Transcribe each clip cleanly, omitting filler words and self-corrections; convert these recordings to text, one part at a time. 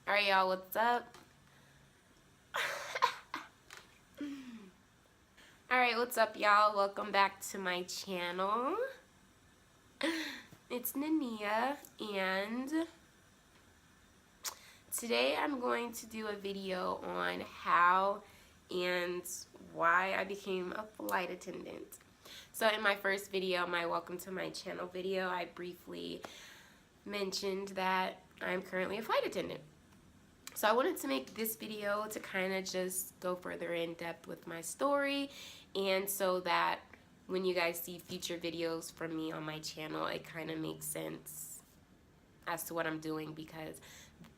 Alright, y'all, what's up? Alright, what's up, y'all? Welcome back to my channel. It's Nania, and today I'm going to do a video on how and why I became a flight attendant. So in my first video, my welcome to my channel video, I briefly mentioned that I'm currently a flight attendant. So I wanted to make this video to kind of just go further in depth with my story, and so that when you guys see future videos from me on my channel, it kind of makes sense as to what I'm doing, because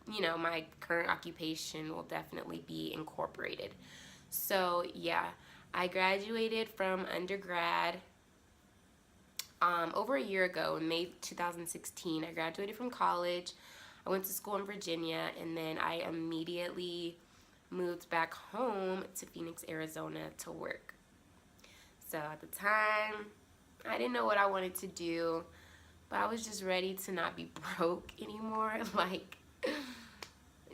you know, my current occupation will definitely be incorporated. So yeah, I graduated from undergrad over a year ago in May 2016. I graduated from college. I went to school in Virginia, and then I immediately moved back home to Phoenix, Arizona to work. So at the time, I didn't know what I wanted to do, but I was just ready to not be broke anymore. Like,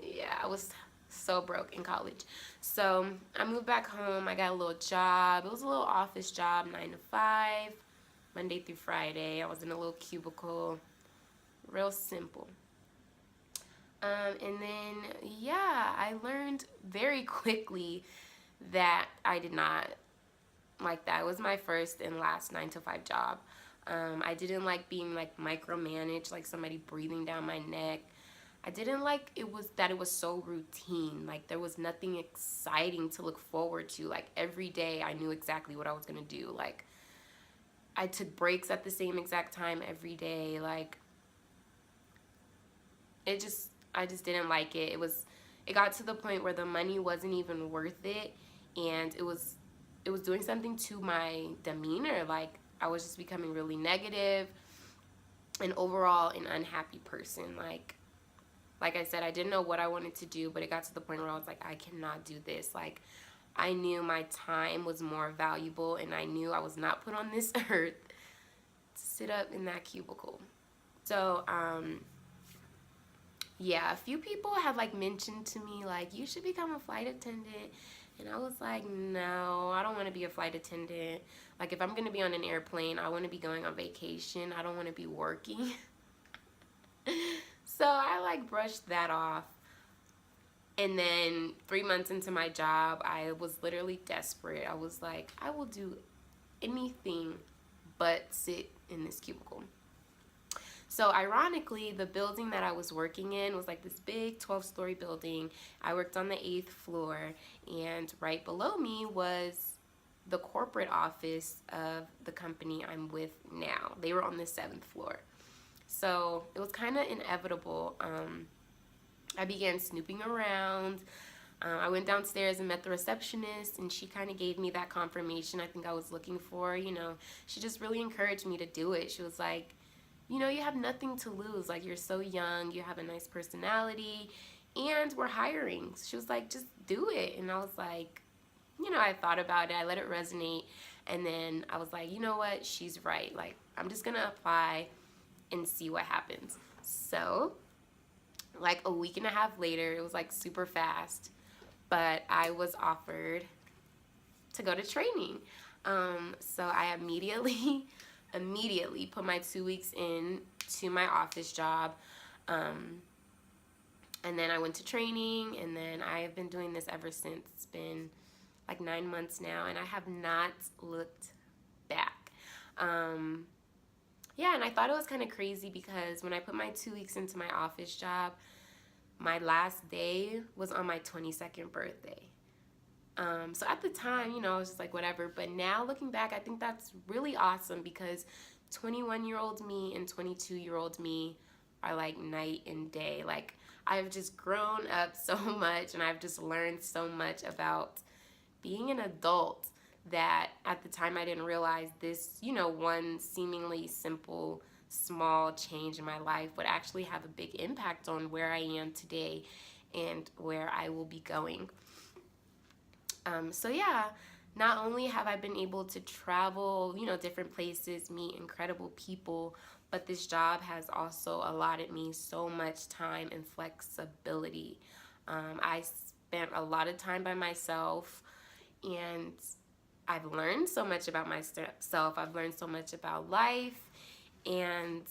yeah, I was so broke in college. So I moved back home. I got a little job. It was a little office job, 9 to 5, Monday through Friday. I was in a little cubicle, real simple. And then, yeah, I learned very quickly that I did not like that. It was my first and last 9 to 5 job. I didn't like being like micromanaged, like somebody breathing down my neck. I didn't like it was so routine. Like there was nothing exciting to look forward to. Like every day I knew exactly what I was gonna do. Like I took breaks at the same exact time every day. Like I just didn't like it. It got to the point where the money wasn't even worth it, and it was doing something to my demeanor. Like I was just becoming really negative and overall an unhappy person. Like I said, I didn't know what I wanted to do, but it got to the point where I was like, I cannot do this. Like I knew my time was more valuable, and I knew I was not put on this earth to sit up in that cubicle. So yeah, a few people have like mentioned to me like, you should become a flight attendant, and I was like, no, I don't want to be a flight attendant. Like if I'm going to be on an airplane, I want to be going on vacation. I don't want to be working. So I like brushed that off. And then 3 months into my job, I was literally desperate. I was like, I will do anything but sit in this cubicle. So ironically, the building that I was working in was like this big 12-story building. I worked on the 8th floor, and right below me was the corporate office of the company I'm with now. They were on the 7th floor. So it was kind of inevitable. I began snooping around. I went downstairs and met the receptionist, and she kind of gave me that confirmation I think I was looking for. You know, she just really encouraged me to do it. She was like, you know, you have nothing to lose. Like, you're so young, you have a nice personality, and we're hiring. She was like, just do it. And I was like, you know, I thought about it, I let it resonate, and then I was like, you know what, she's right. Like, I'm just gonna apply and see what happens. So like a week and a half later, it was like super fast, but I was offered to go to training. So I immediately put my 2 weeks in to my office job, and then I went to training, and then I have been doing this ever since. It's been like 9 months now, and I have not looked back. Yeah, and I thought it was kind of crazy because when I put my 2 weeks into my office job, my last day was on my 22nd birthday. So at the time, you know, I was just like, whatever. But now looking back, I think that's really awesome, because 21-year-old me and 22-year-old me are like night and day. Like I've just grown up so much, and I've just learned so much about being an adult that at the time I didn't realize this, you know, one seemingly simple, small change in my life would actually have a big impact on where I am today and where I will be going. So yeah, not only have I been able to travel, you know, different places, meet incredible people, but this job has also allotted me so much time and flexibility. I spent a lot of time by myself, and I've learned so much about myself. I've learned so much about life, and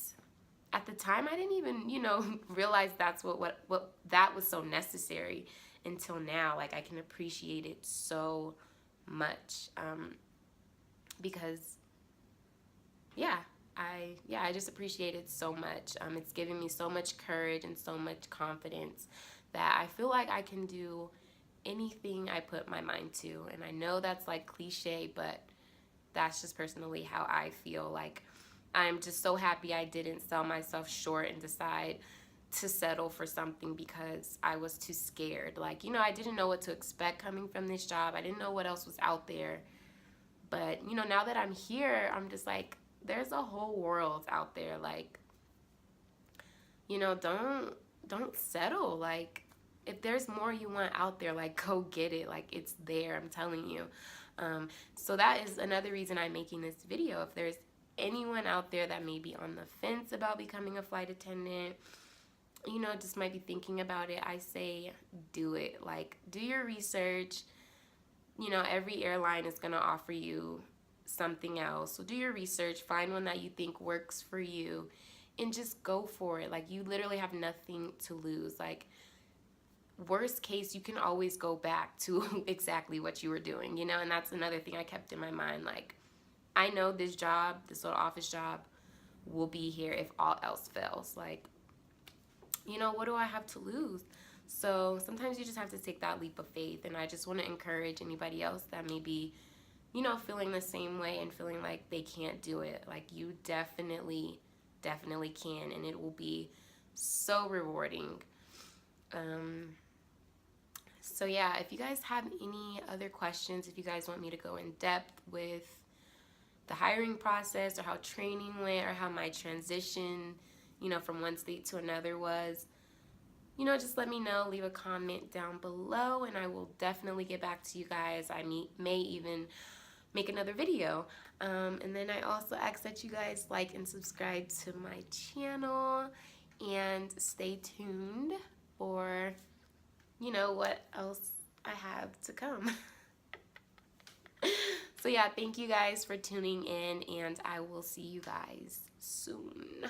at the time I didn't even, realize that's what that was so necessary until now. Like, I can appreciate it so much, because I just appreciate it so much. It's given me so much courage and so much confidence that I feel like I can do anything I put my mind to. And I know that's like cliche, but that's just personally how I feel. Like, I'm just so happy I didn't sell myself short and decide to settle for something because I was too scared. Like, I didn't know what to expect coming from this job. I didn't know what else was out there. But, now that I'm here, I'm just like, there's a whole world out there. Like, don't settle. Like, if there's more you want out there, like, go get it. Like, it's there, I'm telling you. So that is another reason I'm making this video. If there's anyone out there that may be on the fence about becoming a flight attendant, just might be thinking about it, I say do it. Like, do your research. Every airline is going to offer you something else. So do your research, find one that you think works for you, and just go for it. Like, you literally have nothing to lose. Like, worst case, you can always go back to exactly what you were doing, and that's another thing I kept in my mind. Like, I know this job, this little office job, will be here if all else fails. Like, what do I have to lose? So sometimes you just have to take that leap of faith, and I just want to encourage anybody else that may be, feeling the same way and feeling like they can't do it. Like, you definitely can, and it will be so rewarding. So yeah, if you guys have any other questions, if you guys want me to go in depth with the hiring process, or how training went, or how my transition, from one state to another was, just let me know. Leave a comment down below, and I will definitely get back to you guys. I may even make another video. And then I also ask that you guys like and subscribe to my channel, and stay tuned for, what else I have to come. So yeah, thank you guys for tuning in, and I will see you guys soon.